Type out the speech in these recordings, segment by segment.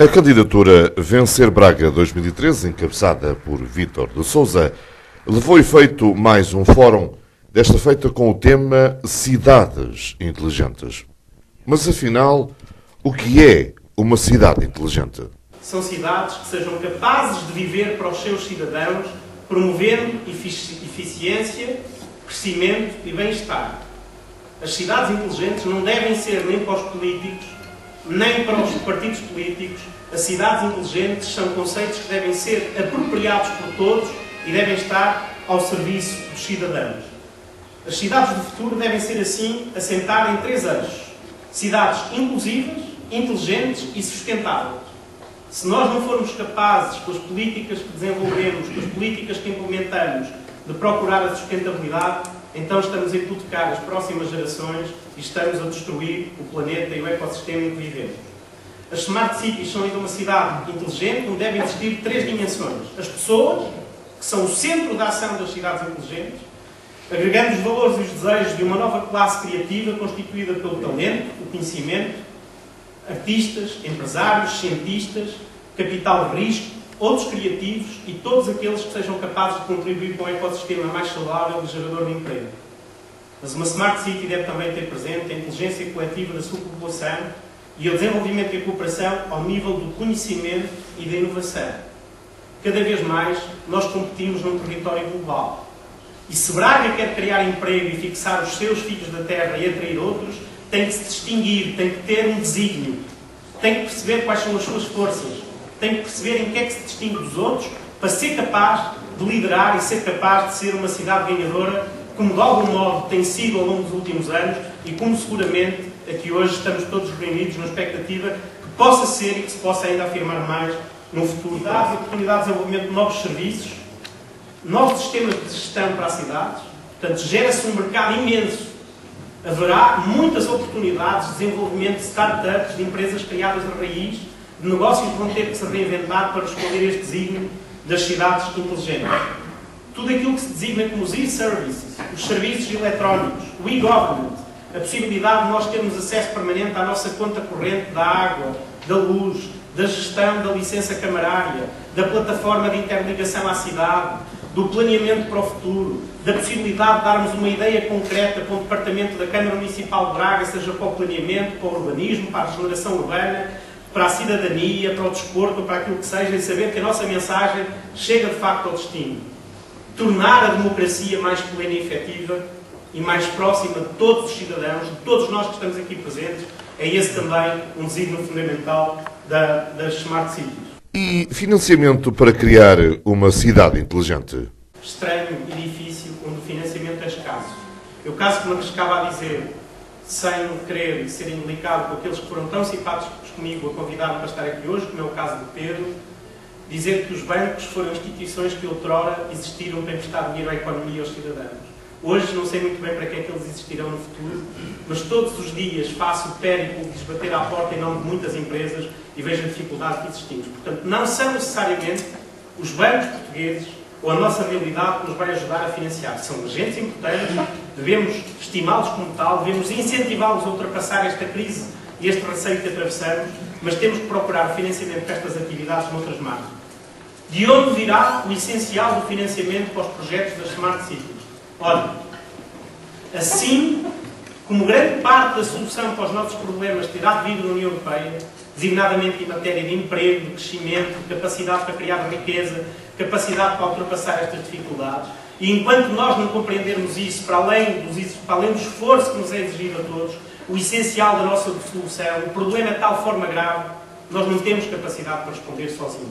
A candidatura Vencer Braga 2013, encabeçada por Vítor de Sousa, levou efeito mais um fórum, desta feita com o tema Cidades Inteligentes. Mas afinal, o que é uma cidade inteligente? São cidades que sejam capazes de viver para os seus cidadãos, promovendo eficiência, crescimento e bem-estar. As cidades inteligentes não devem ser nem para os políticos, nem para os partidos políticos. As cidades inteligentes são conceitos que devem ser apropriados por todos e devem estar ao serviço dos cidadãos. As cidades do futuro devem ser, assim, assentadas em 3 eixos. Cidades inclusivas, inteligentes e sustentáveis. Se nós não formos capazes, com as políticas que desenvolvemos, com as políticas que implementamos, de procurar a sustentabilidade, então estamos a hipotecar as próximas gerações e estamos a destruir o planeta e o ecossistema em que vivemos. As Smart Cities são ainda uma cidade inteligente onde devem existir 3 dimensões. As pessoas, que são o centro da ação das cidades inteligentes, agregando os valores e os desejos de uma nova classe criativa constituída pelo talento, o conhecimento, artistas, empresários, cientistas, capital de risco, outros criativos e todos aqueles que sejam capazes de contribuir para um ecossistema mais saudável e gerador de emprego. Mas uma Smart City deve também ter presente a inteligência coletiva da sua população e o desenvolvimento e a cooperação ao nível do conhecimento e da inovação. Cada vez mais, nós competimos num território global. E se Braga quer criar emprego e fixar os seus filhos da terra e atrair outros, tem que se distinguir, tem que ter um desígnio, tem que perceber quais são as suas forças, tem que perceber em que é que se distingue dos outros para ser capaz de liderar e ser capaz de ser uma cidade ganhadora, como de algum modo tem sido ao longo dos últimos anos e como seguramente aqui hoje estamos todos reunidos na expectativa que possa ser e que se possa ainda afirmar mais no futuro. Dá oportunidade de desenvolvimento de novos serviços, novos sistemas de gestão para as cidades, portanto gera-se um mercado imenso. Haverá muitas oportunidades de desenvolvimento de startups, de empresas criadas de raiz, de negócios que vão ter que se reinventar para responder a este desígnio das cidades inteligentes. Tudo aquilo que se designa como os e-services, os serviços eletrónicos, o e-government, a possibilidade de nós termos acesso permanente à nossa conta corrente da água, da luz, da gestão da licença camarária, da plataforma de interligação à cidade, do planeamento para o futuro, da possibilidade de darmos uma ideia concreta para o Departamento da Câmara Municipal de Braga, seja para o planeamento, para o urbanismo, para a regeneração urbana, para a cidadania, para o desporto, para aquilo que seja, e saber que a nossa mensagem chega de facto ao destino. Tornar a democracia mais plena e efetiva e mais próxima de todos os cidadãos, de todos nós que estamos aqui presentes, é esse também um desígnio fundamental das Smart Cities. E financiamento para criar uma cidade inteligente? Estranho e difícil, onde o financiamento é escasso. Eu caso que me arriscava a dizer, sem querer ser indelicado com aqueles que foram tão simpáticos comigo a convidar-me para estar aqui hoje, como é o caso de Pedro, dizer que os bancos foram instituições que outrora existiram para emprestar dinheiro à economia e aos cidadãos. Hoje não sei muito bem para que é que eles existirão no futuro, mas todos os dias faço o périplo de lhes bater à porta em nome de muitas empresas e vejo a dificuldade que existimos. Portanto, não são necessariamente os bancos portugueses ou a nossa realidade que nos vai ajudar a financiar. São agentes importantes, devemos estimá-los como tal, devemos incentivá-los a ultrapassar esta crise e este receio que atravessamos, mas temos que procurar financiamento para estas atividades noutras margens. De onde virá o essencial do financiamento para os projetos das Smart Cities? Ora, assim como grande parte da solução para os nossos problemas terá vindo da União Europeia, designadamente em matéria de emprego, de crescimento, de capacidade para criar riqueza, capacidade para ultrapassar estas dificuldades, e enquanto nós não compreendermos isso, para além do esforço que nos é exigido a todos, o essencial da nossa solução, o problema é de tal forma grave, nós não temos capacidade para responder sozinhos.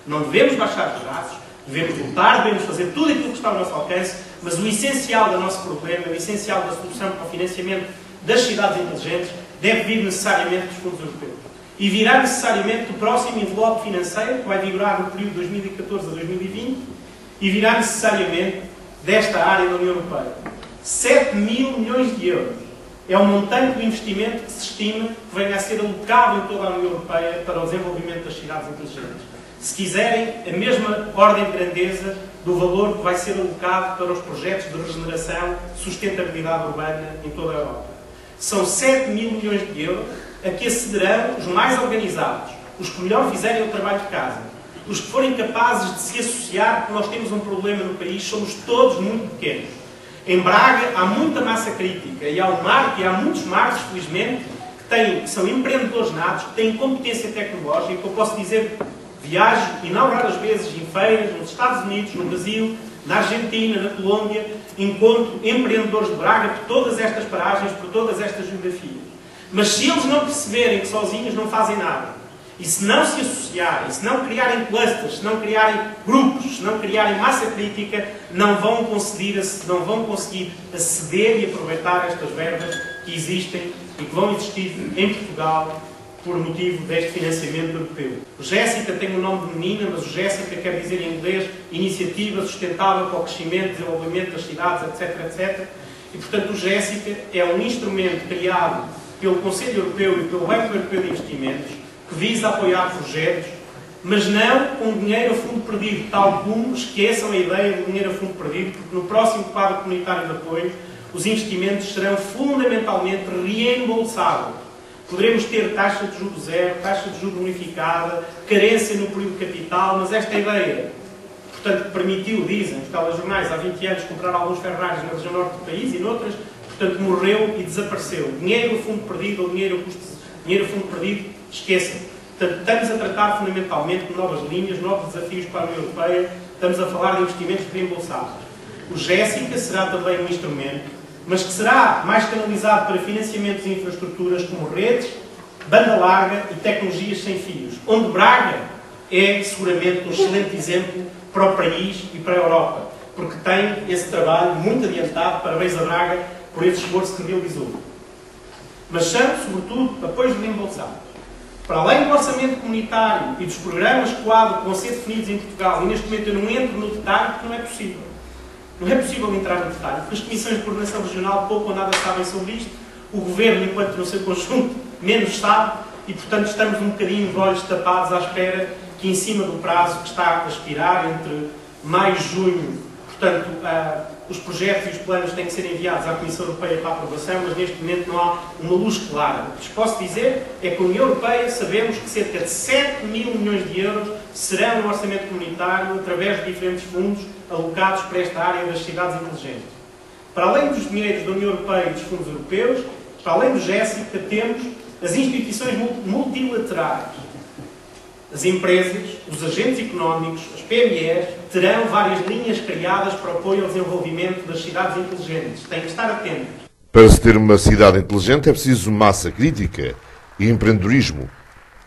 Não devemos baixar os braços, devemos lutar, devemos fazer tudo aquilo que está ao nosso alcance, mas o essencial do nosso problema, o essencial da solução para o financiamento das cidades inteligentes, deve vir necessariamente dos fundos europeus. E virá necessariamente do próximo envelope financeiro, que vai vigorar no período de 2014 a 2020, e virá necessariamente desta área da União Europeia. 7 mil milhões de euros é o montante do investimento que se estima que venha a ser alocado em toda a União Europeia para o desenvolvimento das cidades inteligentes. Se quiserem, a mesma ordem de grandeza do valor que vai ser alocado para os projetos de regeneração, sustentabilidade urbana em toda a Europa. São 7 mil milhões de euros a que acederão os mais organizados, os que melhor fizerem o trabalho de casa, os que forem capazes de se associar, porque nós temos um problema no país, somos todos muito pequenos. Em Braga há muita massa crítica e há muitos marcos, felizmente, que são empreendedores natos, que têm competência tecnológica. Eu posso dizer, viajo inauguras vezes em feiras, nos Estados Unidos, no Brasil, na Argentina, na Colômbia, encontro empreendedores de Braga por todas estas paragens, por todas estas geografias. Mas se eles não perceberem que sozinhos não fazem nada, e se não se associarem, se não criarem clusters, se não criarem grupos, se não criarem massa crítica, não vão conseguir aceder e aproveitar estas verbas que existem e que vão existir em Portugal por motivo deste financiamento europeu. O Jéssica tem o nome de menina, mas o Jéssica quer dizer em inglês Iniciativa Sustentável para o Crescimento e Desenvolvimento das Cidades, etc, etc. E, portanto, o Jéssica é um instrumento criado pelo Conselho Europeu e pelo Banco Europeu de Investimentos que visa apoiar projetos, mas não com dinheiro a fundo perdido, tal como esqueçam a ideia do dinheiro a fundo perdido, porque no próximo quadro comunitário de apoio os investimentos serão fundamentalmente reembolsáveis. Poderemos ter taxa de juros zero, taxa de juros unificada, carência no período de capital, mas esta ideia, portanto, que permitiu, dizem os telejornais, há 20 anos, comprar alguns Ferraris na região norte do país e noutras, portanto, morreu e desapareceu. Dinheiro a fundo perdido ou dinheiro a fundo perdido, esqueçam. Portanto, estamos a tratar fundamentalmente de novas linhas, novos desafios para a União Europeia, estamos a falar de investimentos reembolsáveis. O Jéssica será também um instrumento, mas que será mais canalizado para financiamentos de infraestruturas como redes, banda larga e tecnologias sem fios, onde Braga é seguramente um excelente exemplo para o país e para a Europa, porque tem esse trabalho muito adiantado. Parabéns a Braga por esse esforço que realizou. Mas são, sobretudo, apoios reembolsados. Para além do orçamento comunitário e dos programas quadro que vão ser definidos em Portugal, e neste momento eu não entro no detalhe porque não é possível. Não é possível entrar no detalhe, porque as comissões de coordenação regional pouco ou nada sabem sobre isto, o Governo, enquanto no seu conjunto, menos sabe, e portanto estamos um bocadinho de olhos tapados à espera que, em cima do prazo que está a expirar, entre maio e junho, portanto, os projetos e os planos têm que ser enviados à Comissão Europeia para aprovação, mas neste momento não há uma luz clara. O que vos posso dizer é que a União Europeia sabemos que cerca de 7 mil milhões de euros serão no orçamento comunitário através de diferentes fundos alocados para esta área das cidades inteligentes. Para além dos dinheiros da União Europeia e dos fundos europeus, para além do Jéssica, temos as instituições multilaterais. As empresas, os agentes económicos, as PMEs, terão várias linhas criadas para apoio ao desenvolvimento das cidades inteligentes. Têm que estar atentos. Para se ter uma cidade inteligente é preciso massa crítica e empreendedorismo.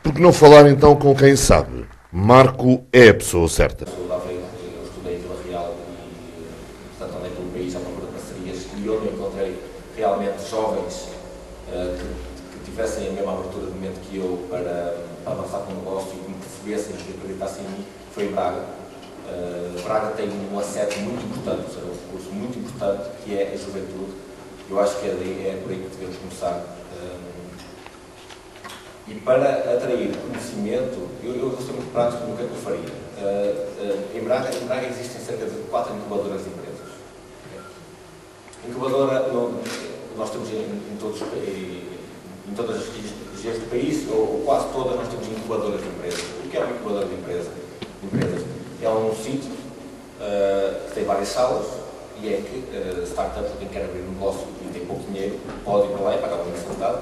Por que não falar então com quem sabe? Marco é a pessoa certa. Eu estudei em Vila Real e, portanto, andei pelo país à procura de parcerias e onde encontrei realmente jovens que tivessem a mesma abertura de mente que eu para avançar com o negócio e que me percebessem e que acreditassem em mim, foi em Braga. Braga tem um asset muito importante, ou seja, um recurso muito importante, que é a juventude. Eu acho que é por aí que devemos começar. E para atrair conhecimento, eu vou ser muito prático no que é que eu faria. Em Braga existem cerca de 4 incubadoras de empresas. Incubadora, nós temos em todas as regiões do país, ou quase todas, nós temos incubadoras de empresas. O que é uma incubadora de empresas? É um sítio que tem várias salas e é que startups, quem quer abrir um negócio e tem pouco dinheiro, pode ir para lá e pagar uma mensalidade.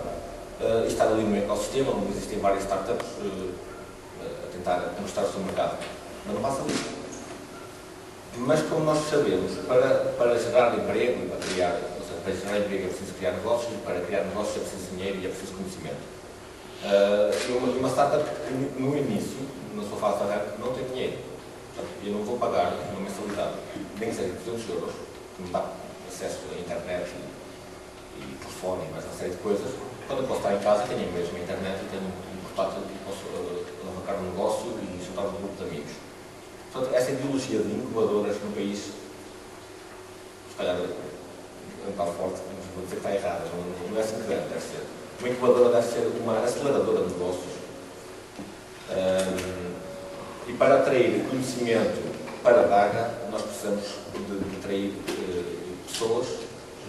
Estar ali no ecossistema, onde existem várias startups a tentar mostrar o seu mercado. Mas não passa disso. Mas como nós sabemos, para gerar emprego e para criar, ou seja, para gerar emprego é preciso criar negócios, e para criar negócios é preciso dinheiro e é preciso conhecimento. Uma startup que no início, na sua fase de arranque, não tem dinheiro. Portanto, eu não vou pagar uma mensalidade, nem que seja de 200 euros, que me dá acesso à internet e telefone e mais uma série de coisas. Quando eu posso estar em casa, tenho mesmo a internet e tenho um portátil e posso alavancar um negócio e juntar um grupo de amigos. Portanto, essa ideologia de incubadoras no país, se calhar não está forte, mas vou dizer que está errada, não é assim que deve ser. Uma incubadora deve ser uma aceleradora de negócios. E para atrair conhecimento para Braga, nós precisamos de atrair pessoas,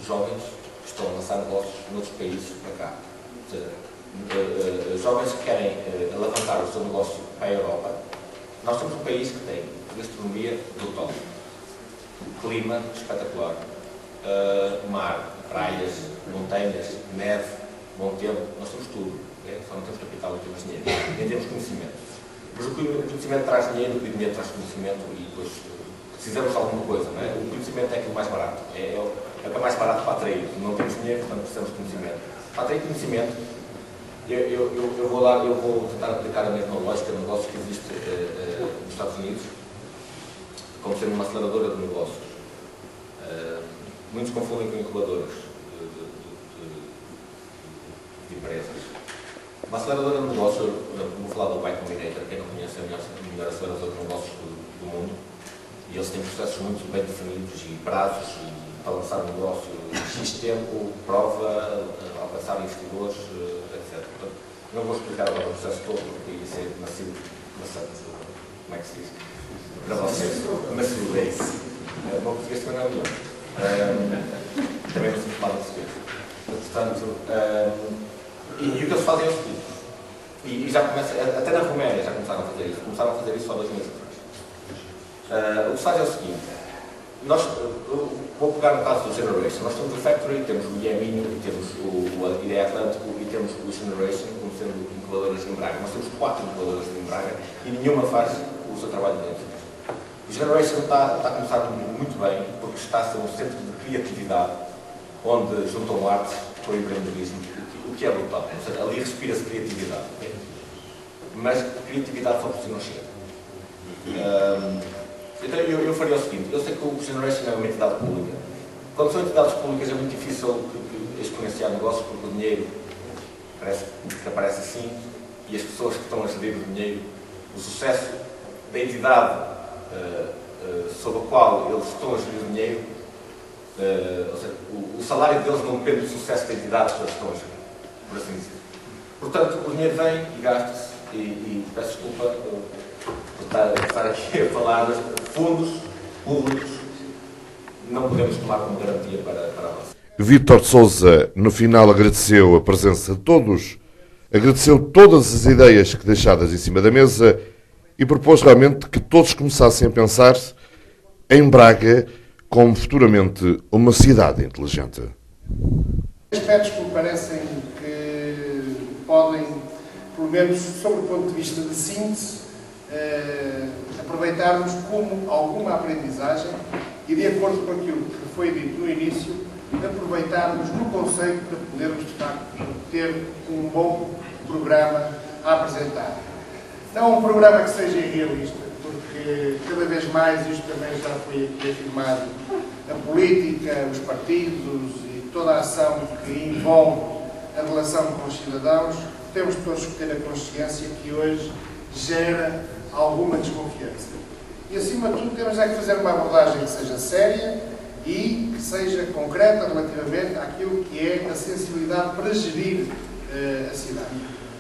jovens, que estão a lançar negócios noutros países para cá. Ou seja, jovens que querem alavancar o seu negócio para a Europa. Nós temos um país que tem gastronomia brutal, clima espetacular, mar, praias, montanhas, neve, bom tempo, nós temos tudo. Só não temos capital, não temos dinheiro, nem temos conhecimento. Mas o conhecimento traz dinheiro, o dinheiro traz conhecimento e depois precisamos de alguma coisa, não é? O conhecimento é aquilo mais barato, é o mais barato para atrair. Não temos dinheiro, portanto precisamos de conhecimento. Para atrair conhecimento, eu vou tentar aplicar a mesma lógica de negócios que existe nos Estados Unidos, como sendo uma aceleradora de negócios. Muitos confundem com incubadoras de empresas. Uma aceleradora de negócios, vou falar do Y Combinator, quem não conhece é a melhor aceleradora de negócios do mundo, e eles têm processos muito bem definidos e prazos para lançar um negócio X tempo, prova, alcançar investidores, etc. Portanto, não vou explicar agora o processo todo, porque isso é massivo, como é que se diz? Para vocês, massivo é isso. O meu português também não é melhor. Também não se fala português. Portanto, e o que eles fazem é o seguinte, e já começa, até na Roménia já começaram a fazer isso só 2 meses atrás. O que se faz é o seguinte, vou pegar no caso do Generation, nós temos o Factory, temos o IEMINO, temos o Ideia Atlântico e temos o Generation, como sendo incubadoras em Braga. Nós temos 4 incubadoras em Braga e nenhuma faz o seu trabalho dentro. O Generation está a começar muito bem, porque está a ser um centro de criatividade, onde juntam arte com o empreendedorismo, o que é brutal. Ou seja, ali respira-se criatividade. Mas criatividade só por si não chega. Então eu faria o seguinte, eu sei que o Generation é uma entidade pública. Quando são entidades públicas é muito difícil exponenciar negócios, porque o dinheiro aparece assim, e as pessoas que estão a gerir o dinheiro, o sucesso da entidade sob a qual eles estão a gerir o dinheiro, ou seja, o salário deles não depende do sucesso da entidade que eles estão a gerir, por assim dizer. Portanto, o dinheiro vem e gasta-se, e peço desculpa por estar aqui a falar de fundos públicos, não podemos tomar como garantia para a nossa. Vítor de Sousa, no final, agradeceu a presença de todos, agradeceu todas as ideias que deixadas em cima da mesa e propôs realmente que todos começassem a pensar em Braga como futuramente uma cidade inteligente. Aspectos que me parecem que podem, pelo menos sob o ponto de vista de síntese, aproveitarmos como alguma aprendizagem e, de acordo com aquilo que foi dito no início, aproveitarmos no conceito para podermos, de facto, ter um bom programa a apresentar. Não um programa que seja irrealista, porque cada vez mais, isto também já foi aqui afirmado, a política, os partidos e toda a ação que envolve a relação com os cidadãos, temos todos que ter a consciência que hoje gera alguma desconfiança. E, acima de tudo, temos é que fazer uma abordagem que seja séria e que seja concreta relativamente àquilo que é a sensibilidade para gerir a cidade.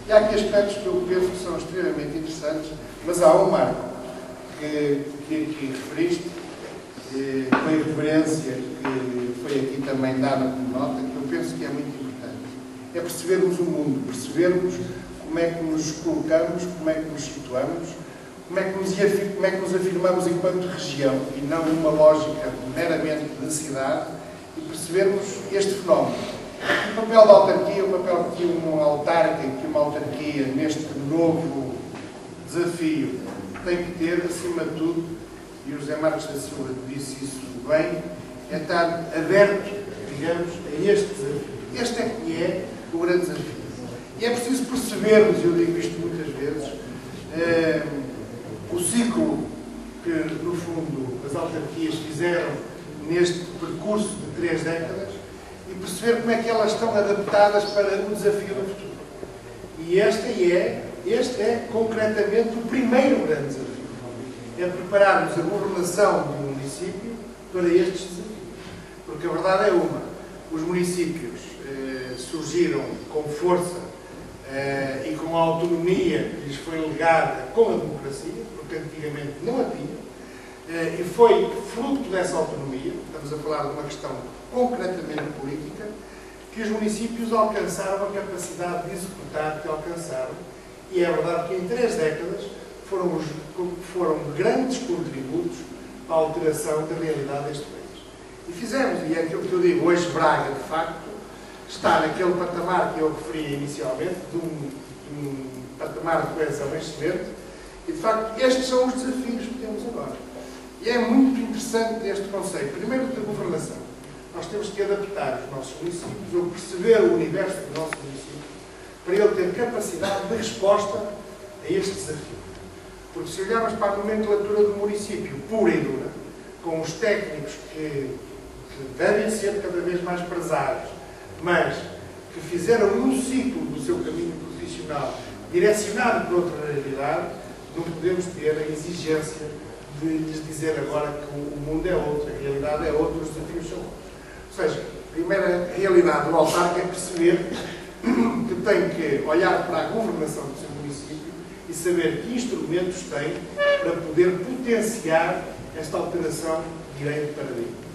E há aqui aspectos que eu penso que são extremamente interessantes, mas há um marco que aqui referiste, com a referência que foi aqui também dada como nota, que eu penso que é muito importante. É percebermos o mundo, percebermos como é que nos colocamos, como é que nos situamos, como é que nos afirmamos enquanto região e não uma lógica meramente de cidade, e percebermos este fenómeno. O papel da autarquia, o papel que uma autarca, que uma autarquia neste novo desafio tem que ter, acima de tudo, e o José Marcos da Silva disse isso bem, é estar aberto, digamos, a este desafio. Este é que é o grande desafio. E é preciso percebermos, e eu digo isto muitas vezes, o ciclo que, no fundo, as autarquias fizeram neste percurso de 3 décadas e perceber como é que elas estão adaptadas para o desafio do futuro. E este é concretamente o primeiro grande desafio. É prepararmos a governação do município para estes desafios. Porque a verdade é uma, os municípios surgiram com força e com a autonomia que lhes foi legada com a democracia, porque antigamente não a tinham, e foi fruto dessa autonomia, estamos a falar de uma questão concretamente política, que os municípios alcançaram a capacidade de executar que alcançaram, e é verdade que em 3 décadas foram grandes contributos para a alteração da realidade deste país. E fizemos, e é aquilo que eu digo, hoje Braga, de facto, está naquele patamar que eu referi inicialmente, de um patamar de coesão excelente, e de facto estes são os desafios que temos agora. E é muito interessante este conceito, primeiro de governação. Nós temos que adaptar os nossos municípios, ou perceber o universo do nosso município, para ele ter capacidade de resposta a este desafio. Porque se olharmos para a nomenclatura do município pura e dura, com os técnicos que devem ser cada vez mais prezados, mas que fizeram um ciclo do seu caminho profissional direcionado para outra realidade, não podemos ter a exigência de lhes dizer agora que o mundo é outro, a realidade é outra, os desafios são outros. Ou seja, a primeira realidade do autarca é perceber que tem que olhar para a governação do seu município e saber que instrumentos tem para poder potenciar esta alteração de direito de paradigma.